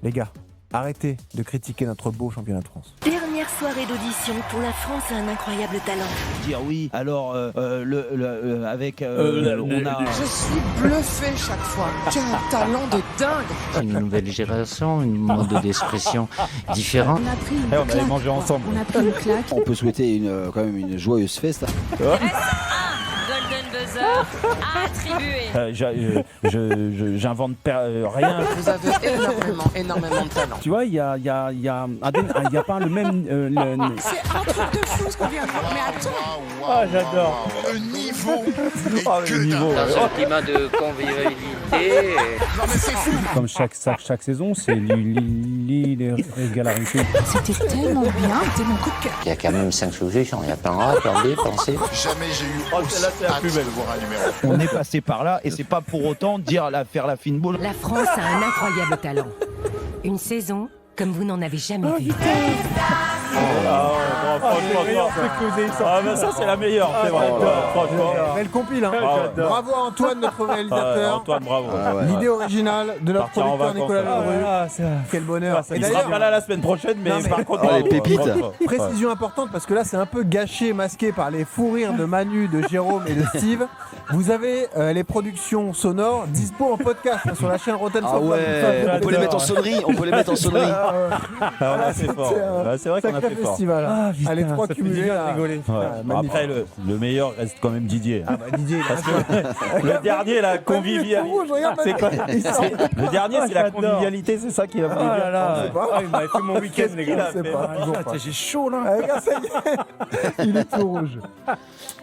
Les gars, arrêtez de critiquer notre beau championnat de France. Dernière soirée d'audition pour la France a un incroyable talent. Dire oui, alors avec on a. Je suis bluffé chaque fois. Quel talent de dingue! Une nouvelle génération, un mode d'expression différent. On a pris une on claque. allait manger ensemble. On a pris une claque. On peut souhaiter quand même une joyeuse fête. Golden Buzzer attribué. J'invente rien. Vous avez énormément de talent. Tu vois, il y a pas le même. C'est un truc de fou ce qu'on vient de voir. Mais attends! Ah, j'adore. Le niveau Le niveau. Dans un climat de convivialité. Non mais c'est fou. Comme chaque saison, c'est l'égalarité. C'était tellement bien, c'était mon coup de cœur. Il y a quand même 5 solutions. Il y a pas attendez, pensez. Jamais j'ai eu aussi celle-là, c'est la hâte plus belle. de voir un numéro. On est passé par là et c'est pas pour autant faire la fine boule. La France a un incroyable talent. Une saison comme vous n'en avez jamais vu. Ça, c'est la meilleure, c'est vrai. Franchement. Belle compile, hein. Bravo à Antoine, notre réalisateur. Antoine, bravo. L'idée originale de notre Partir en producteur vacances, Nicolas Leroux. Quel bonheur. Et Il sera d'ailleurs, pas là la semaine prochaine, mais Non, mais- par contre, Oh, les bravo. pépites. Bravo. précision importante parce que là c'est un peu gâché, masqué par les fous rires de Manu, de Jérôme et de Steve. Vous avez les productions sonores dispo en podcast sur la chaîne Rotten Ah Sans ouais, Flamme. on peut les mettre en sonnerie. Ah, on a fait fort. C'est vrai qu'on a Sacré fait fort. festival. hein. Allez, trois cumulés. là. Ouais. magnifique. Après, le meilleur reste quand même Didier. Ah bah Didier, il Parce a que le dernier, la convivialité. C'est quoi Le dernier, c'est la convivialité, c'est ça qui va me dire. Il m'avait fait mon week-end, les gars. Je sais pas. toujours pas. J'ai chaud là. Ah, regarde, ça y est. Il est tout rouge.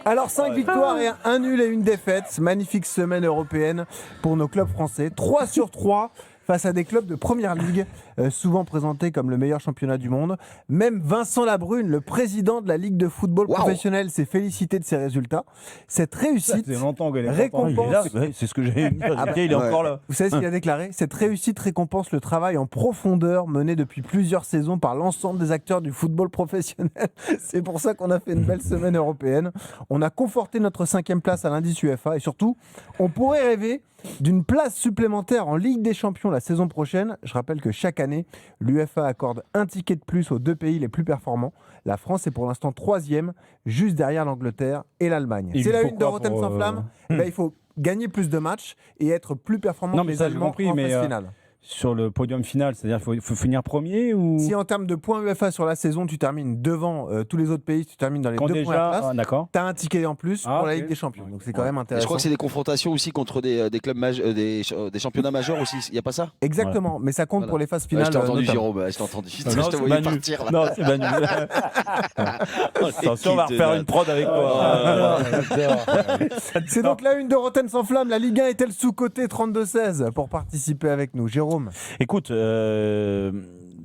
Alors 5 victoires et un nul et une défaite. Magnifique semaine européenne pour nos clubs français. 3 sur 3 face à des clubs de première ligue, souvent présentés comme le meilleur championnat du monde. Même Vincent Labrune, le président de la Ligue de football professionnel, s'est félicité de ces résultats. Cette réussite récompense... C'est ce que j'ai dit. Il est encore là. Vous savez ce qu'il a déclaré ? Cette réussite récompense le travail en profondeur mené depuis plusieurs saisons par l'ensemble des acteurs du football professionnel. C'est pour ça qu'on a fait une belle semaine européenne. On a conforté notre 5e place à l'indice UEFA et surtout, on pourrait rêver d'une place supplémentaire en Ligue des Champions la saison prochaine. Je rappelle que chaque année, l'UEFA accorde un ticket de plus aux 2 pays les plus performants. La France est pour l'instant 3e, juste derrière l'Angleterre et l'Allemagne. C'est la une de Rotten Sans Flamme. Il faut gagner plus de matchs et être plus performant Non, que mais les ça, j'ai Allemands compris, en mais, phase finale. sur le podium final, c'est-à-dire qu'il faut finir premier ou Si en termes de points UEFA sur la saison, tu termines devant tous les autres pays, tu termines dans les quand 2 premières déjà places, d'accord. tu as un ticket en plus pour la ok. Ligue des Champions. Donc c'est quand même Et intéressant. je crois que c'est des confrontations aussi contre des clubs des championnats majeurs aussi. Il y a pas ça? Exactement, mais ça compte Voilà. pour les phases Ouais, finales. je t'ai entendu, notamment. Jérôme. Je t'ai entendu. Je Non, te c'est voyais Manu. partir là. Non, c'est Manu. Attention, on va refaire une prod avec toi. C'est donc la une de Rotten Sans Flamme. La Ligue 1 est-elle sous-cotée 32-16 pour participer avec nous? Jérôme. Écoute,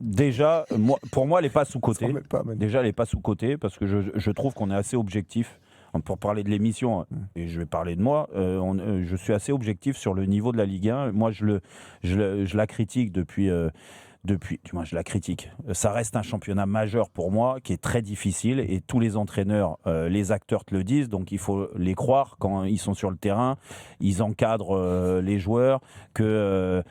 déjà, pour moi, elle n'est pas sous-cotée. Déjà, elle n'est pas sous-cotée parce que je trouve qu'on est assez objectif. Pour parler de l'émission, et je vais parler de moi, je suis assez objectif sur le niveau de la Ligue 1. Moi, je la critique depuis, du moins, je la critique. Ça reste un championnat majeur pour moi, qui est très difficile, et tous les entraîneurs, les acteurs te le disent, donc il faut les croire quand ils sont sur le terrain, ils encadrent les joueurs, que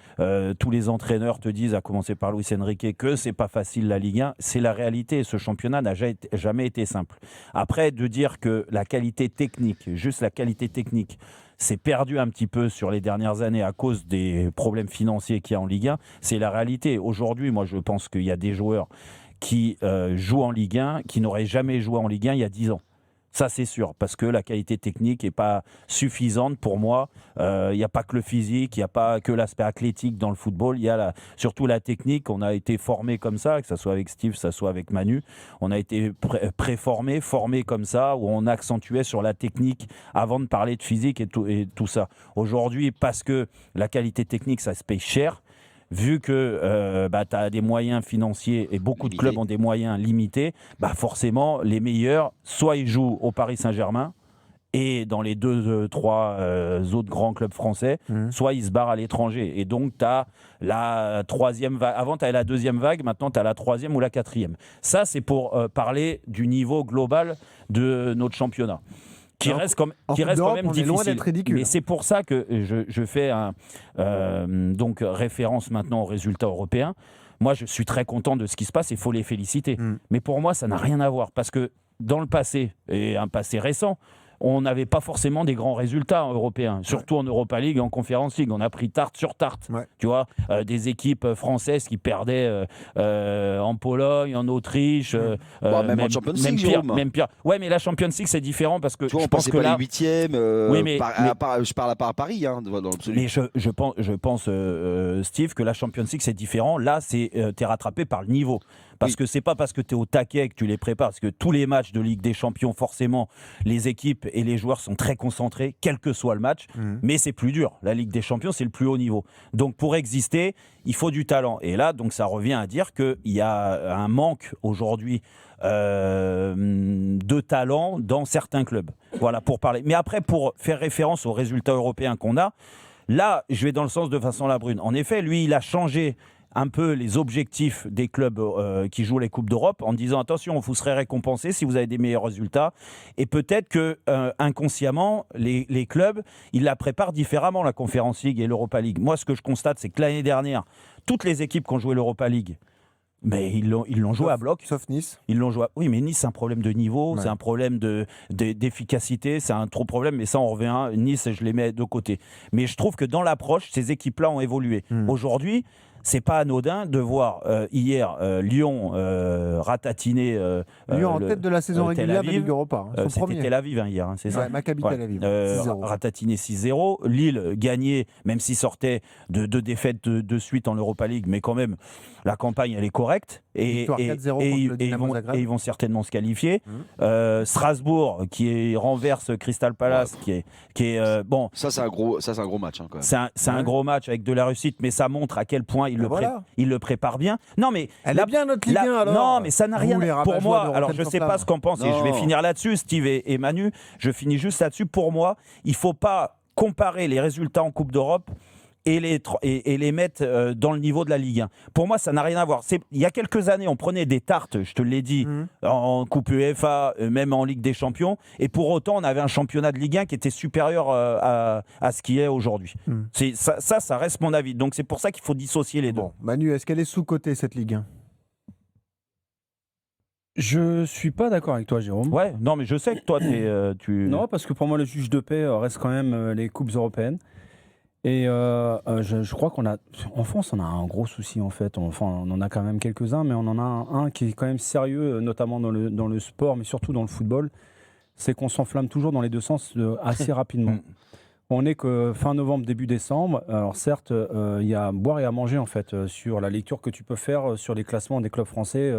tous les entraîneurs te disent, à commencer par Luis Enrique, que c'est pas facile la Ligue 1. C'est la réalité, ce championnat n'a jamais été simple. Après, de dire que la qualité technique, juste la qualité technique, s'est perdu un petit peu sur les dernières années à cause des problèmes financiers qu'il y a en Ligue 1, c'est la réalité. Aujourd'hui, moi, je pense qu'il y a des joueurs qui jouent en Ligue 1, qui n'auraient jamais joué en Ligue 1 il y a 10 ans. Ça, c'est sûr, parce que la qualité technique n'est pas suffisante pour moi. Il n'y a pas que le physique, il n'y a pas que l'aspect athlétique dans le football. Il y a surtout la technique. On a été formé comme ça, que ce soit avec Steve, que ce soit avec Manu. On a été préformé, formé comme ça, où on accentuait sur la technique avant de parler de physique et tout ça. Aujourd'hui, parce que la qualité technique, ça se paye cher, vu que tu as des moyens financiers et beaucoup de clubs ont des moyens limités, forcément, les meilleurs, soit ils jouent au Paris Saint-Germain et dans les 2-3 autres grands clubs français, soit ils se barrent à l'étranger. Et donc, tu as la 3e vague. Avant, tu avais la 2e vague, maintenant, tu as la 3e ou la 4e. Ça, c'est pour parler du niveau global de notre championnat, qui reste quand même difficile. Loin d'être ridicule. Mais c'est pour ça que je fais donc référence maintenant aux résultats européens. Moi, je suis très content de ce qui se passe et il faut les féliciter. Mais pour moi, ça n'a rien à voir parce que dans le passé, et un passé récent, on n'avait pas forcément des grands résultats européens, surtout en Europa League et en Conference League. On a pris tarte sur tarte. Tu vois, des équipes françaises qui perdaient en Pologne, en Autriche, même en Champions League, même pire. Ouais, mais la Champions League, c'est différent parce que tu vois, je pense que pas là, les huitièmes. Je parle à Paris, hein, dans l'absolu. Mais je pense, Steve, que la Champions League, c'est différent. Là, t'es rattrapé par le niveau. Parce que c'est pas parce que tu es au taquet que tu les prépares. Parce que tous les matchs de Ligue des Champions, forcément, les équipes et les joueurs sont très concentrés, quel que soit le match. Mais c'est plus dur. La Ligue des Champions, c'est le plus haut niveau. Donc pour exister, il faut du talent. Et là, donc, ça revient à dire qu'il y a un manque aujourd'hui de talent dans certains clubs. Voilà, pour parler. Mais après, pour faire référence aux résultats européens qu'on a, là, je vais dans le sens de Vincent Labrune. En effet, lui, il a changé un peu les objectifs des clubs qui jouent les Coupes d'Europe en disant attention, vous serez récompensé si vous avez des meilleurs résultats. Et peut-être que inconsciemment, les clubs, ils la préparent différemment, la Conference League et l'Europa League. Moi, ce que je constate, c'est que l'année dernière, toutes les équipes qui ont joué l'Europa League, mais ils l'ont joué à bloc. Sauf Nice. Ils l'ont joué. Oui, mais Nice, c'est un problème de niveau, c'est un problème d'efficacité, c'est un trop problème. Mais ça, on revient. Nice, je les mets de côté. Mais je trouve que dans l'approche, ces équipes-là ont évolué. Aujourd'hui, c'est pas anodin de voir hier Lyon ratatiner. Lyon en tête de la saison régulière de Ligue Europa. C'était Tel Aviv hier, hein, c'est ça. Maccabi Tel Aviv. Ratatiner 6-0. Lille gagné, même s'il sortait de 2 défaites de suite en Europa League, mais quand même la campagne elle est correcte. Et ils vont certainement se qualifier. Strasbourg qui renverse Crystal Palace, qui est bon. Ça c'est un gros match. Hein, quand même. C'est un gros match avec de la réussite, mais ça montre à quel point il le prépare bien. Non, mais elle est bien notre Ligue 1 alors. Non, mais ça n'a rien. Pour moi, alors je sais pas ce qu'en pense et je vais finir là-dessus, Steve et Manu. Je finis juste là-dessus. Pour moi, il faut pas comparer les résultats en Coupe d'Europe et les mettre dans le niveau de la Ligue 1. Pour moi, ça n'a rien à voir. Il y a quelques années, on prenait des tartes, je te l'ai dit, en Coupe UEFA, même en Ligue des Champions, et pour autant, on avait un championnat de Ligue 1 qui était supérieur à ce qui est aujourd'hui. Ça reste mon avis. Donc c'est pour ça qu'il faut dissocier les deux. Bon, Manu, est-ce qu'elle est sous-cotée, cette Ligue 1 ? Je suis pas d'accord avec toi, Jérôme. Ouais, non, mais je sais que toi, tu... Non, parce que pour moi, le juge de paix reste quand même les coupes européennes. Et je crois en France, on a un gros souci en fait. On en a quand même quelques-uns, mais on en a un qui est quand même sérieux, notamment dans le sport, mais surtout dans le football. C'est qu'on s'enflamme toujours dans les deux sens assez rapidement. On est que fin novembre, début décembre. Alors certes, il y a à boire et à manger en fait sur la lecture que tu peux faire sur les classements des clubs français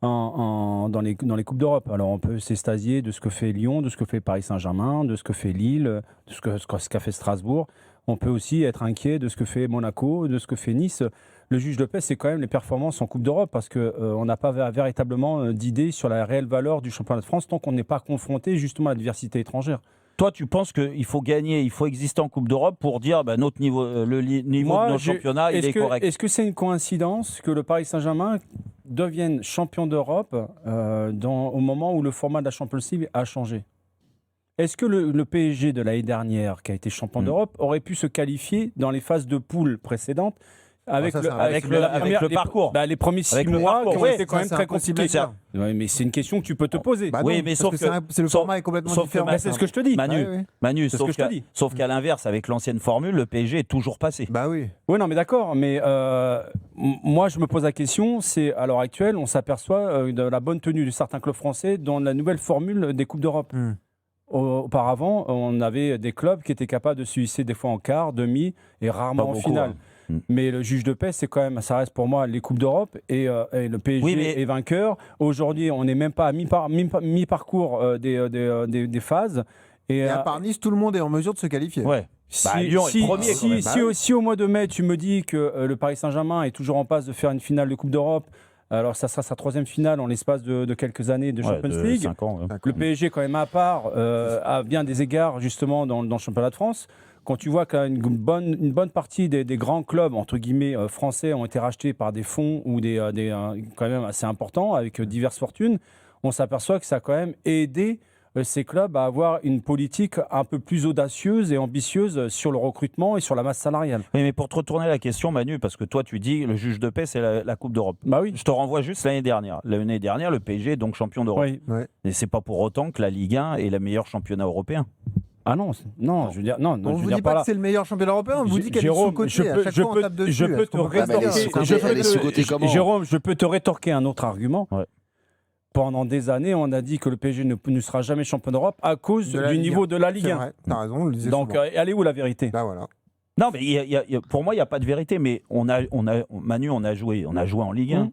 dans les Coupes d'Europe. Alors on peut s'extasier de ce que fait Lyon, de ce que fait Paris Saint-Germain, de ce que fait Lille, de ce qu'a fait Strasbourg. On peut aussi être inquiet de ce que fait Monaco, de ce que fait Nice. Le juge de paix, c'est quand même les performances en Coupe d'Europe parce qu'on n'a pas véritablement d'idée sur la réelle valeur du championnat de France tant qu'on n'est pas confronté justement à l'adversité étrangère. Toi, tu penses qu'il faut gagner, il faut exister en Coupe d'Europe pour dire notre niveau, le niveau de notre championnat, il est correct. Est-ce que c'est une coïncidence que le Paris Saint-Germain devienne champion d'Europe au moment où le format de la Champions League a changé ? Est-ce que le PSG de l'année dernière, qui a été champion d'Europe, aurait pu se qualifier dans les phases de poule précédentes avec le parcours les premiers 6 mois qui ont été quand même très compliqués. Mais c'est une question que tu peux te poser. Oui, mais sauf que le format est complètement différent. C'est ce que je te dis. Manu, sauf qu'à l'inverse, avec l'ancienne formule, le PSG est toujours passé. Bah oui. Oui, non, mais d'accord. Mais moi, je me pose la question, c'est à l'heure actuelle, on s'aperçoit de la bonne tenue de certains clubs français dans la nouvelle formule des Coupes d'Europe. Auparavant, on avait des clubs qui étaient capables de se hisser des fois en quart, demi et rarement en finale. Mais le juge de paix, c'est quand même, ça reste pour moi les Coupes d'Europe et le PSG est vainqueur. Aujourd'hui, on n'est même pas à mi-parcours des phases. Et à part Nice, tout le monde est en mesure de se qualifier. Ouais. Lyon est premier. Si au mois de mai, tu me dis que le Paris Saint-Germain est toujours en passe de faire une finale de Coupe d'Europe, alors ça sera sa 3e finale en l'espace de quelques années de Champions League. 5 ans, Le PSG quand même à part, à bien des égards justement dans le championnat de France. Quand tu vois qu'une bonne partie des grands clubs entre guillemets français ont été rachetés par des fonds ou des quand même assez importants avec diverses fortunes, on s'aperçoit que ça a quand même aidé ces clubs à avoir une politique un peu plus audacieuse et ambitieuse sur le recrutement et sur la masse salariale. Oui, mais pour te retourner la question, Manu, parce que toi, tu dis le juge de paix, c'est la Coupe d'Europe. Bah oui. Je te renvoie juste l'année dernière. L'année dernière, le PSG est donc champion d'Europe. Oui. Et c'est pas pour autant que la Ligue 1 est le meilleur championnat européen. Ah non, je veux dire, non. On vous dit pas que c'est le meilleur championnat européen, on vous dit qu'elle est sous-cotée. Je peux te rétorquer. Jérôme, je peux te rétorquer un autre argument. Ouais. Pendant des années, on a dit que le PSG ne sera jamais champion d'Europe à cause du niveau de la Ligue 1. T'as raison, on le disait donc, elle est où la vérité? Bah voilà. Non, mais pour moi, il n'y a pas de vérité. Mais Manu, on a joué en Ligue 1.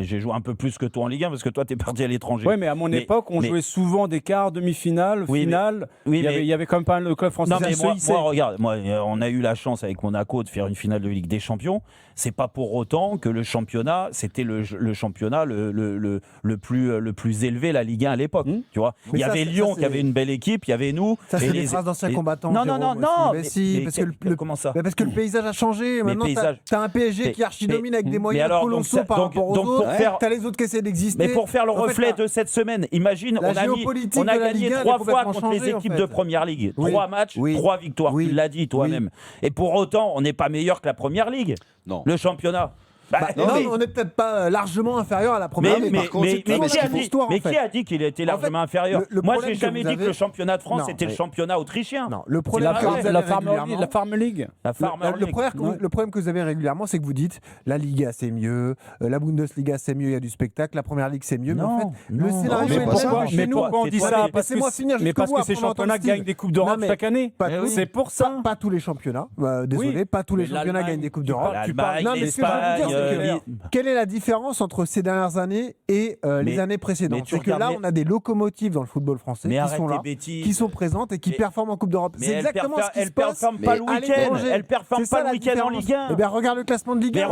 J'ai joué un peu plus que toi en Ligue 1 parce que toi, tu es parti à l'étranger. Oui, mais à mon époque, on jouait souvent des quarts, demi-finales, finales. Il y avait quand même pas le club français. Non, mais moi, regarde, on a eu la chance avec Monaco de faire une finale de Ligue des Champions. C'est pas pour autant que le championnat, c'était le championnat le plus élevé, la Ligue 1 à l'époque. Tu vois, il y avait Lyon qui avait une belle équipe, il y avait nous. Ça, c'est les traces d'anciens combattants. Non. Mais si, comment ça? Parce que le paysage a changé. Maintenant, t'as un PSG qui archi-domine avec des moyens colossaux par rapport aux autres. T'as les autres qui essaient d'exister. Mais pour faire le reflet de cette semaine, imagine, on a gagné 3 fois contre les équipes de Première Ligue. 3 matchs, 3 victoires. Tu l'as dit toi-même. Et pour autant, on n'est pas meilleur que la Première Ligue. Non. Le championnat. On n'est peut-être pas largement inférieur à la Première Ligue. Mais qui a dit qu'il était largement inférieur? Moi, j'ai jamais dit que le championnat de France était le championnat autrichien. Non, le problème la Farm League. Le problème que vous avez régulièrement, c'est que vous dites la Liga c'est mieux, la Bundesliga c'est mieux, il y a du spectacle, la Première Ligue c'est mieux. Mais en fait, le scénario est le même. Mais pourquoi on dit ça? Parce que ces championnats gagnent des Coupes d'Europe chaque année. C'est pour ça. Pas tous les championnats. Désolé, pas tous les championnats gagnent des Coupes d'Europe. Quelle est la différence entre ces dernières années et les années précédentes? C'est que là, on a des locomotives dans le football français qui sont là, qui sont présentes et qui performent en Coupe d'Europe. C'est exactement ce qui se passe. Elles performent pas le week-end. Elles performent pas le week-end en Ligue 1. Eh bien, regarde le classement de Ligue 1.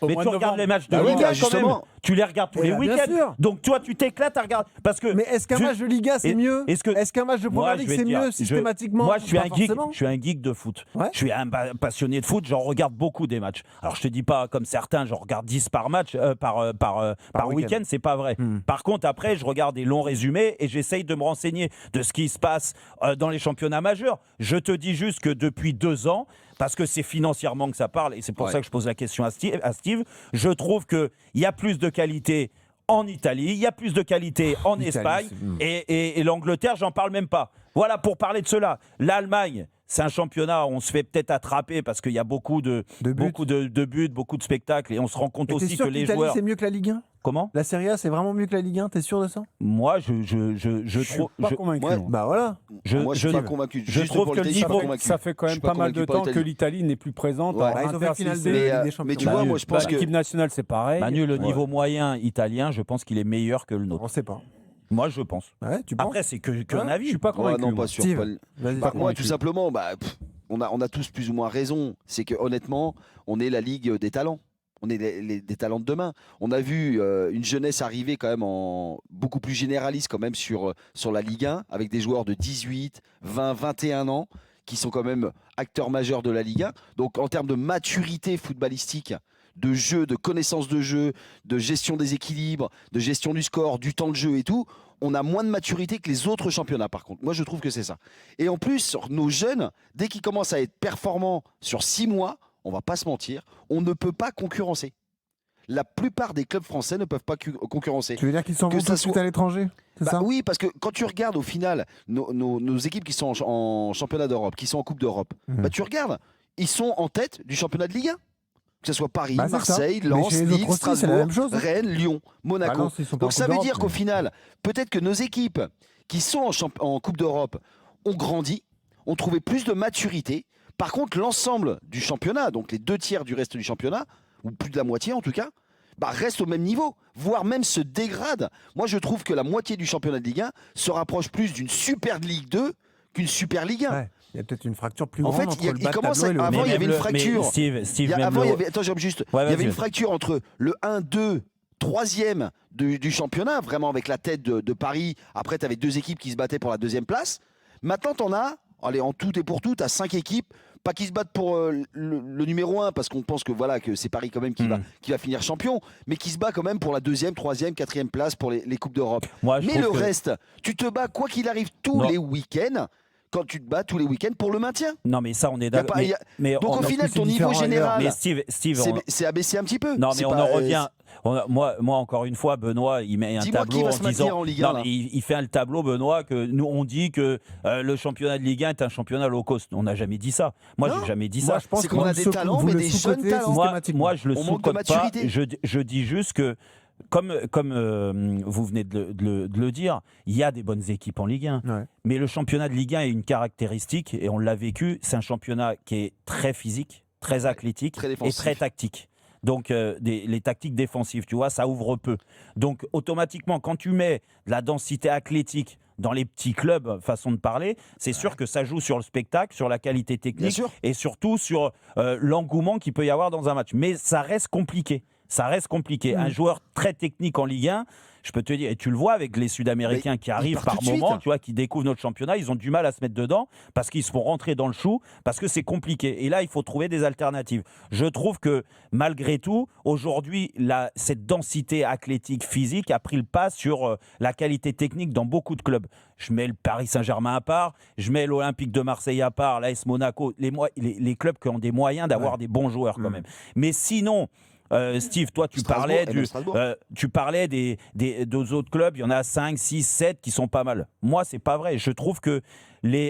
Mais tu regardes les matchs de Ligue 1 quand même. Tu les regardes tous les week-ends. Donc toi, tu t'éclates à regarder. Mais est-ce qu'un match de Ligue 1 c'est mieux? Est-ce qu'un match de Première Ligue c'est mieux systématiquement? Moi, je suis un geek de foot. Je suis un passionné de foot. J'en regarde beaucoup des matchs. Alors, je te dis pas comme certains, j'en regarde 10 par match, par week-end, c'est pas vrai. Par contre, après, je regarde des longs résumés et j'essaye de me renseigner de ce qui se passe dans les championnats majeurs. Je te dis juste que depuis 2 ans, parce que c'est financièrement que ça parle, et c'est pour ça que je pose la question à Steve, je trouve qu'il y a plus de qualité en Italie, il y a plus de qualité en Espagne, et l'Angleterre, j'en parle même pas. Voilà, pour parler de cela. L'Allemagne, c'est un championnat où on se fait peut-être attraper parce qu'il y a beaucoup de buts, beaucoup de spectacles, et on se rend compte aussi que les joueurs... c'est mieux que la Ligue 1? Comment? La Serie A, c'est vraiment mieux que la Ligue 1, t'es sûr de ça? Moi, je trouve... pas convaincu. Bah voilà. Moi, je suis pas convaincu. Je trouve que le niveau... Ça fait quand même pas mal de temps que l'Italie n'est plus présente. Mais tu vois, moi, je pense que... L'équipe nationale, c'est pareil. Manu, le niveau moyen italien, je pense qu'il est meilleur que le nôtre. On sait pas. Moi, je pense. Ouais, tu penses? Après, c'est qu'un avis. Je suis pas convaincu. Non, pas sûr. Moi, tout simplement, on a tous plus ou moins raison. C'est que honnêtement, on est la ligue des talents. On est des talents de demain. On a vu une jeunesse arriver quand même beaucoup plus généraliste quand même sur la Ligue 1, avec des joueurs de 18, 20, 21 ans qui sont quand même acteurs majeurs de la Ligue 1. Donc en termes de maturité footballistique, de jeu, de connaissance de jeu, de gestion des équilibres, de gestion du score, du temps de jeu et tout, on a moins de maturité que les autres championnats par contre. Moi je trouve que c'est ça. Et en plus, nos jeunes, dès qu'ils commencent à être performants sur 6 mois, on va pas se mentir, on ne peut pas concurrencer. La plupart des clubs français ne peuvent pas concurrencer. Tu veux dire qu'ils s'en vont tout à l'étranger? Ça oui, parce que quand tu regardes au final nos équipes qui sont en championnat d'Europe, qui sont en Coupe d'Europe, tu regardes, ils sont en tête du championnat de Ligue 1. Que ce soit Paris, Marseille, Lens, Lille, Strasbourg, Rennes, Lyon, Monaco. Donc ça veut dire qu'au final, peut-être que nos équipes qui sont en Coupe d'Europe ont grandi, ont trouvé plus de maturité. Par contre, l'ensemble du championnat, donc les 2/3 du reste du championnat, ou plus de la moitié en tout cas, reste au même niveau, voire même se dégrade. Moi, je trouve que la moitié du championnat de Ligue 1 se rapproche plus d'une Super Ligue 2 qu'une Super Ligue 1. Ouais. Il y a peut-être une fracture plus grande entre le bas de commence tableau et le... Avant, il y avait une fracture. Steve, avant, il y avait... Attends, il y avait une fracture entre le 1, 2, 3e du championnat, vraiment avec la tête de Paris. Après, tu avais 2 équipes qui se battaient pour la 2e place. Maintenant, tu en as, allez, en tout et pour tout, tu as 5 équipes pas qu'ils se battent pour le numéro 1, parce qu'on pense que voilà que c'est Paris quand même qui va finir champion, mais qui se bat quand même pour la 2e, 3e, 4e place pour les Coupes d'Europe. Mais le reste, tu te bats quoi qu'il arrive tous les week-ends. Quand tu te bats tous les week-ends pour le maintien. Non, mais ça, on est d'accord. Donc au final, ton niveau général, mais Steve, c'est abaissé un petit peu. Non, mais on en revient. Moi, encore une fois, Benoît, il met un tableau qui va se maintenir en Ligue 1. Non, il fait un tableau, Benoît, que nous on dit que le championnat de Ligue 1 est un championnat low cost. On n'a jamais dit ça. Moi, j'ai jamais dit ça. Je pense qu'on a des talents, mais des jeunes talents. Moi, je le sous-cote pas. Je dis juste que. Comme vous venez de le dire, il y a des bonnes équipes en Ligue 1. Ouais. Mais le championnat de Ligue 1 a une caractéristique, et on l'a vécu, c'est un championnat qui est très physique, très athlétique et très tactique. Donc les tactiques défensives, tu vois, ça ouvre peu. Donc automatiquement, quand tu mets de la densité athlétique dans les petits clubs, façon de parler, c'est sûr que ça joue sur le spectacle, sur la qualité technique et surtout sur l'engouement qu'il peut y avoir dans un match. Mais ça reste compliqué. Ça reste compliqué. Un joueur très technique en Ligue 1, je peux te dire, et tu le vois avec les Sud-Américains qui arrivent par moment, tu vois, qui découvrent notre championnat, ils ont du mal à se mettre dedans parce qu'ils se font rentrer dans le chou, parce que c'est compliqué. Et là, il faut trouver des alternatives. Je trouve que malgré tout, aujourd'hui, cette densité athlétique, physique a pris le pas sur la qualité technique dans beaucoup de clubs. Je mets le Paris Saint-Germain à part, je mets l'Olympique de Marseille à part, l'AS Monaco, les clubs qui ont des moyens d'avoir des bons joueurs quand même. Mais sinon... Steve, toi, tu parlais des deux autres clubs, il y en a 5, 6, 7 qui sont pas mal. Moi, c'est pas vrai. Je trouve que,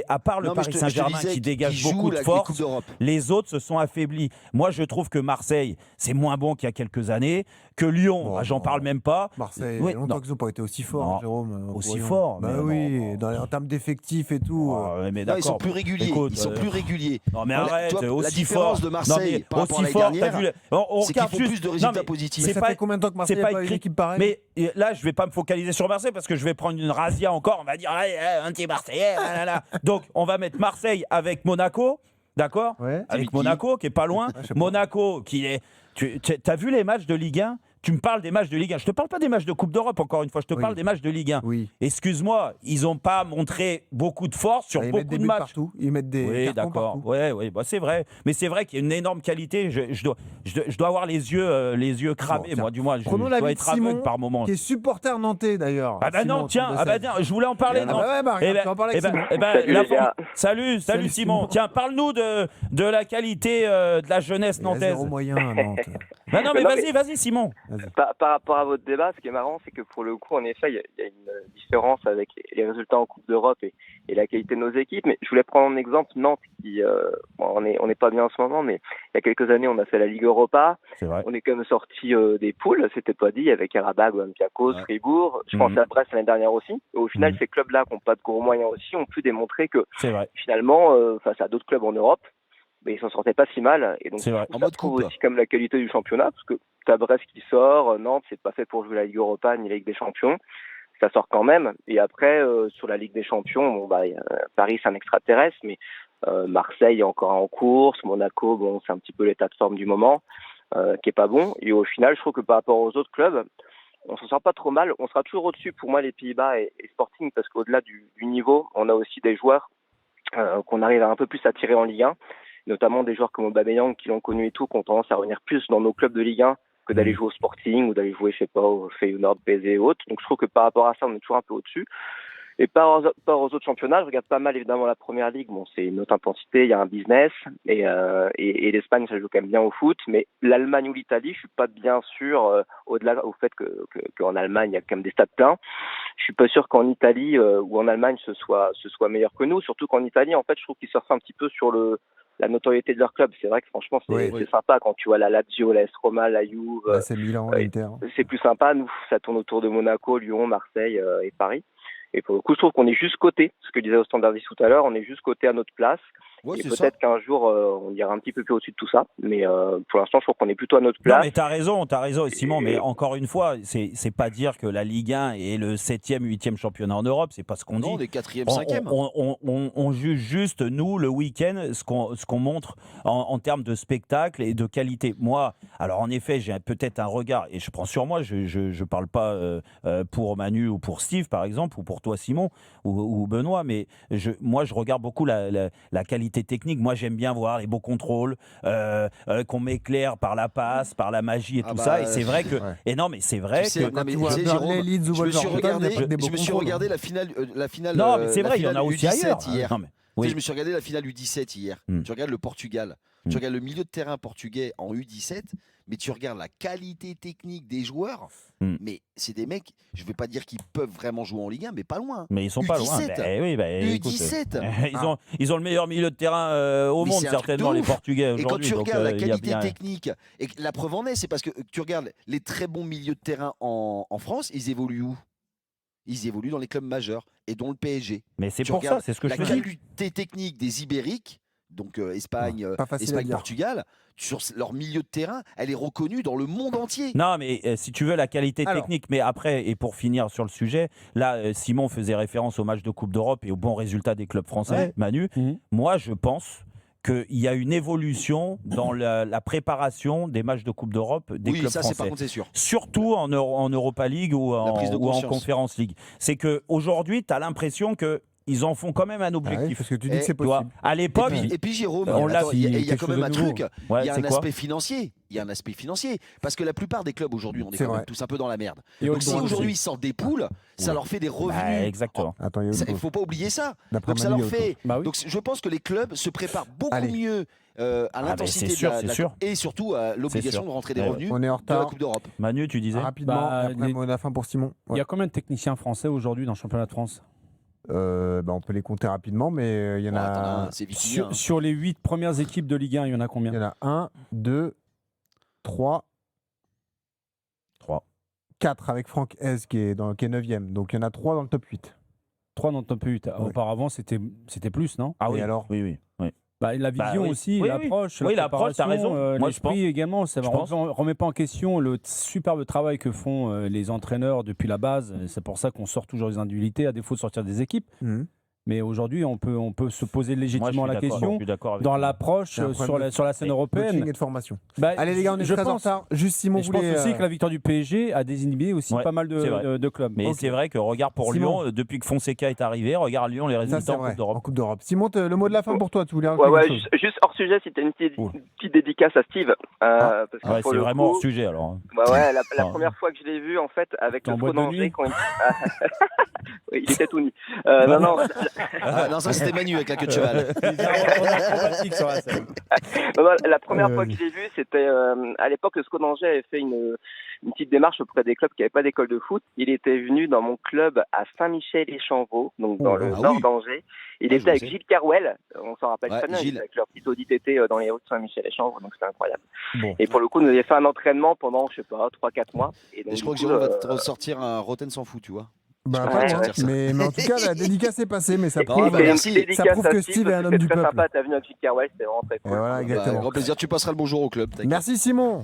à part le Paris Saint-Germain qui dégage beaucoup de force, les autres se sont affaiblis. Moi, je trouve que Marseille, c'est moins bon qu'il y a quelques années, que Lyon, j'en parle même pas. Marseille, il y a longtemps qu'ils n'ont pas été aussi forts, Jérôme. Aussi forts. Bah oui, en termes d'effectifs et tout. Ils sont plus réguliers. Ils sont plus réguliers. Non, mais arrête, aussi la différence fort. de Marseille par rapport à l'année dernière, c'est qu'ils font plus de résultats positifs. Ça fait combien de temps que Marseille n'a pas une équipe pareille ? Mais là, je ne vais pas me focaliser sur Marseille parce que je vais prendre une razzia encore. On va dire, anti-Marseillais. Donc, on va mettre Marseille avec Monaco, d'accord ? Avec Monaco, qui est pas loin. Monaco, qui est... Tu as vu les matchs de Ligue 1 ? Tu me parles des matchs de Ligue 1. Je ne te parle pas des matchs de Coupe d'Europe, encore une fois. Je te parle des matchs de Ligue 1. Oui. Excuse-moi, ils n'ont pas montré beaucoup de force sur beaucoup de matchs. Partout. Ils mettent des cartons partout. Oui, c'est vrai. Mais c'est vrai qu'il y a une énorme qualité. Je dois avoir les yeux cramés, moi, du moins. Je dois être aveugle par moment. Qui est supporter nantais, d'ailleurs. Non, tiens, je voulais en parler. Tu en parles avec Simon. Salut Simon. Tiens, parle-nous de la qualité de la jeunesse nantaise. Zéro moyen à Nantes. Non, mais vas-y, Simon. Par rapport à votre débat, ce qui est marrant, c'est que pour le coup, en effet, il y a une différence avec les résultats en Coupe d'Europe et la qualité de nos équipes. Mais je voulais prendre un exemple, Nantes, qui on n'est pas bien en ce moment, mais il y a quelques années, on a fait la Ligue Europa. On est quand même sorti des poules, c'était pas dit, avec Karabakh, Olympiakos, Fribourg. Je pense à Brest l'année dernière aussi. Et au final, ces clubs-là, qui n'ont pas de gros moyens aussi, ont pu démontrer que finalement, face à d'autres clubs en Europe, ils s'en sortaient pas si mal. Et donc, ça trouve aussi comme la qualité du championnat, parce que t'as Brest qui sort, Nantes, c'est pas fait pour jouer la Ligue Europa ni la Ligue des Champions. Ça sort quand même. Et après, sur la Ligue des Champions, Paris, c'est un extraterrestre, mais Marseille est encore en course, Monaco, c'est un petit peu l'état de forme du moment, qui est pas bon. Et au final, je trouve que par rapport aux autres clubs, on s'en sort pas trop mal. On sera toujours au-dessus, pour moi, les Pays-Bas et Sporting, parce qu'au-delà du niveau, on a aussi des joueurs qu'on arrive à un peu plus attirer en Ligue 1. Notamment des joueurs comme Aubameyang qui l'ont connu et tout, qui ont tendance à revenir plus dans nos clubs de Ligue 1 que d'aller jouer au Sporting ou d'aller jouer, je sais pas, au Feyenoord, PSG et autres. Donc je trouve que par rapport à ça, on est toujours un peu au-dessus. Et par rapport aux autres championnats, je regarde pas mal évidemment la Première Ligue. Bon, c'est une autre intensité, il y a un business et l'Espagne, ça joue quand même bien au foot. Mais l'Allemagne ou l'Italie, je suis pas bien sûr, au-delà au fait qu'en Allemagne, il y a quand même des stades pleins. Je suis pas sûr qu'en Italie ou en Allemagne, ce soit meilleur que nous. Surtout qu'en Italie, en fait, je trouve qu'ils surfent un petit peu sur la notoriété de leur club. C'est vrai que franchement, c'est sympa quand tu vois la Lazio, la AS Roma, la Juve. C'est Milan, l'Inter. C'est plus sympa. Nous, ça tourne autour de Monaco, Lyon, Marseille et Paris. Et pour le coup, je trouve qu'on est juste coté. Ce que disait au Standardis tout à l'heure, on est juste coté à notre place. Et peut-être qu'un jour, on ira un petit peu plus au-dessus de tout ça. Mais pour l'instant, je trouve qu'on est plutôt à notre place. Non, mais t'as raison, Simon. Mais encore une fois, c'est pas dire que la Ligue 1 est le 7e, 8e championnat en Europe. C'est pas ce qu'on dit. Non, des 4e, 5e. On juge juste, nous, le week-end, ce qu'on montre en termes de spectacle et de qualité. Moi, alors en effet, j'ai peut-être un regard, et je prends sur moi, je parle pas pour Manu ou pour Steve, par exemple, ou pour toi, Simon, ou Benoît, mais moi, je regarde beaucoup la qualité qualité technique. Moi, j'aime bien voir les beaux contrôles, qu'on m'éclaire par la passe, par la magie et tout ça. Et c'est vrai que. Et non, mais c'est vrai que. Je me suis regardé la finale. Non, mais c'est vrai, il y en a aussi ailleurs. Hier. Non, mais, oui. Je me suis regardé la finale U17 hier. Tu regardes le Portugal. Tu regardes le milieu de terrain portugais en U17, mais tu regardes la qualité technique des joueurs. Mais c'est des mecs, je ne vais pas dire qu'ils peuvent vraiment jouer en Ligue 1, mais pas loin. Mais ils sont pas loin. U17. Ils ont le meilleur milieu de terrain au monde, certainement, les Portugais aujourd'hui. Et quand tu regardes la qualité technique, et la preuve en est, c'est parce que tu regardes les très bons milieux de terrain en France, ils évoluent où ? Ils évoluent dans les clubs majeurs, et dont le PSG. Mais c'est pour ça, c'est ce que je te dis. La qualité technique des Ibériques, donc Espagne, Portugal, sur leur milieu de terrain, elle est reconnue dans le monde entier. Non, mais si tu veux, la qualité technique. Mais après, et pour finir sur le sujet, là, Simon faisait référence au match de Coupe d'Europe et aux bons résultats des clubs français, Manu. Moi, je pense qu'il y a une évolution dans la préparation des matchs de Coupe d'Europe des clubs français. Par contre, c'est sûr. Surtout en Europa League ou en Conference League. C'est qu'aujourd'hui, tu as l'impression que ils en font quand même un objectif. Parce que tu dis que c'est possible. À l'époque, et puis Jérôme, il y a quand même un truc. Il y a un aspect financier. Il y a un aspect financier. Parce que la plupart des clubs aujourd'hui, on est quand même tous un peu dans la merde. Donc si aujourd'hui ils sortent des poules, ça leur fait des revenus. Exactement. Il ne faut pas oublier ça. Donc ça leur fait. Donc je pense que les clubs se préparent beaucoup mieux à l'intensité et surtout à l'obligation de rentrer des revenus de la Coupe d'Europe. Manu, tu disais rapidement, après mot de la fin pour Simon. Il y a combien de techniciens français aujourd'hui dans le championnat de France ? On peut les compter rapidement, mais il y en a. Sur les 8 premières équipes de Ligue 1, il y en a combien ? Il y en a 1, 2, 3, 4 avec Franck Hez qui est 9e. Donc il y en a 3 dans le top 8. 3 dans le top 8. Auparavant, c'était plus, non ? Ah oui, alors oui. La vision aussi, l'approche, t'as raison. Moi, l'esprit également. Ça ne remet pas en question le superbe travail que font les entraîneurs depuis la base. C'est pour ça qu'on sort toujours des individualités, à défaut de sortir des équipes. Mais aujourd'hui, on peut se poser légitimement la question dans l'approche sur la scène européenne. Coaching et de formation. Allez les gars, on est très en retard. Juste Simon je pense aussi que la victoire du PSG a désinhibé aussi pas mal de clubs. Mais c'est vrai que regarde pour Lyon, depuis que Fonseca est arrivé, regarde Lyon les résultats en Coupe d'Europe. Simon, le mot de la fin pour toi, tu voulais juste hors sujet, c'était une petite dédicace à Steve. C'est vraiment hors sujet alors. La première fois que je l'ai vu en fait avec le SCO d'Angers quand il était tout nu. Non, ça c'était Manu avec la queue de cheval. La première fois que je l'ai vu, c'était à l'époque, le SCO d'Angers avait fait une petite démarche auprès des clubs qui n'avaient pas d'école de foot. Il était venu dans mon club à Saint-Michel-et-Chamvaux, donc dans le nord d'Angers. Il était avec Gilles Carouel, on s'en rappelle très bien, il était avec leur petit Audi TT dans les routes de Saint-Michel-et-Chamvaux, donc c'était incroyable. Et pour le coup, nous avions fait un entraînement pendant, je sais pas, 3-4 mois. Et je crois que Jérôme va te ressortir un Roten sans fou, tu vois. Mais en tout cas, la dédicace est passée, mais ça prouve que Steve est un homme du peuple. C'était très sympa, t'as venu avec Gilles Carouel, c'était vraiment très cool. Voilà, exactement. Grand plaisir, tu passeras le bonjour au club. Merci Simon.